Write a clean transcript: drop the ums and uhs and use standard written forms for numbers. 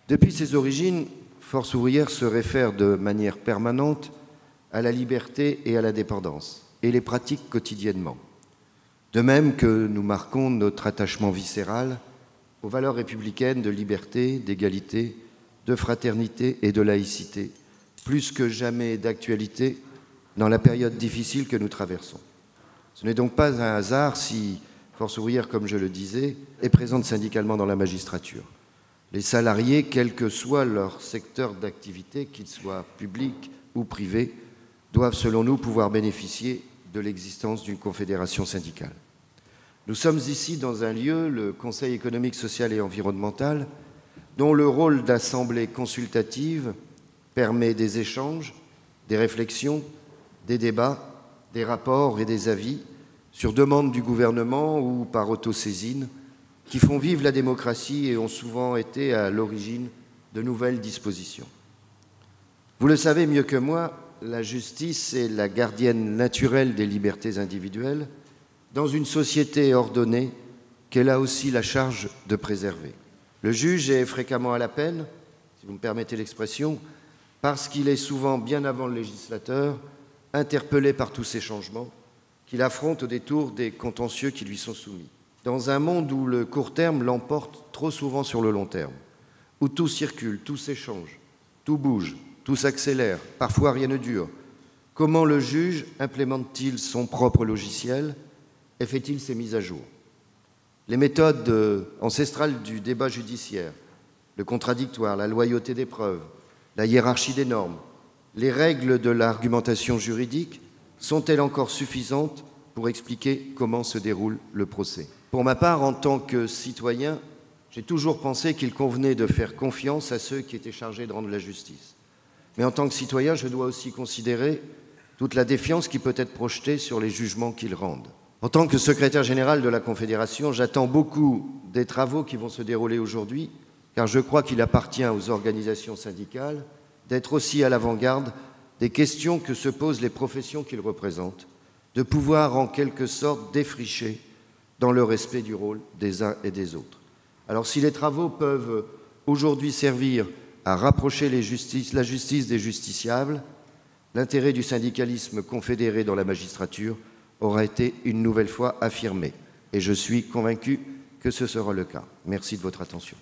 Depuis ses origines, Force ouvrière se réfère de manière permanente à la liberté et à la dépendance, et les pratique quotidiennement. De même que nous marquons notre attachement viscéral aux valeurs républicaines de liberté, d'égalité, de fraternité et de laïcité, plus que jamais d'actualité dans la période difficile que nous traversons. Ce n'est donc pas un hasard si Force ouvrière, comme je le disais, est présente syndicalement dans la magistrature. Les salariés, quel que soit leur secteur d'activité, qu'il soit public ou privé, doivent, selon nous, pouvoir bénéficier de l'existence d'une confédération syndicale. Nous sommes ici dans un lieu, le Conseil économique, social et environnemental, dont le rôle d'assemblée consultative permet des échanges, des réflexions, des débats, des rapports et des avis sur demande du gouvernement ou par autosaisine, qui font vivre la démocratie et ont souvent été à l'origine de nouvelles dispositions. Vous le savez mieux que moi, la justice est la gardienne naturelle des libertés individuelles dans une société ordonnée qu'elle a aussi la charge de préserver. Le juge est fréquemment à la peine, si vous me permettez l'expression, parce qu'il est souvent, bien avant le législateur, interpellé par tous ces changements qu'il affronte au détour des contentieux qui lui sont soumis. Dans un monde où le court terme l'emporte trop souvent sur le long terme, où tout circule, tout s'échange, tout bouge, tout s'accélère, parfois rien ne dure, comment le juge implémente-t-il son propre logiciel et fait-il ses mises à jour? Les méthodes ancestrales du débat judiciaire, le contradictoire, la loyauté des preuves, la hiérarchie des normes, les règles de l'argumentation juridique sont-elles encore suffisantes pour expliquer comment se déroule le procès? Pour ma part, en tant que citoyen, j'ai toujours pensé qu'il convenait de faire confiance à ceux qui étaient chargés de rendre la justice. Mais en tant que citoyen, je dois aussi considérer toute la défiance qui peut être projetée sur les jugements qu'ils rendent. En tant que secrétaire général de la Confédération, j'attends beaucoup des travaux qui vont se dérouler aujourd'hui, car je crois qu'il appartient aux organisations syndicales d'être aussi à l'avant-garde des questions que se posent les professions qu'ils représentent, de pouvoir en quelque sorte défricher dans le respect du rôle des uns et des autres. Alors si les travaux peuvent aujourd'hui servir à rapprocher la justice des justiciables, l'intérêt du syndicalisme confédéré dans la magistrature aura été une nouvelle fois affirmé. Et je suis convaincu que ce sera le cas. Merci de votre attention.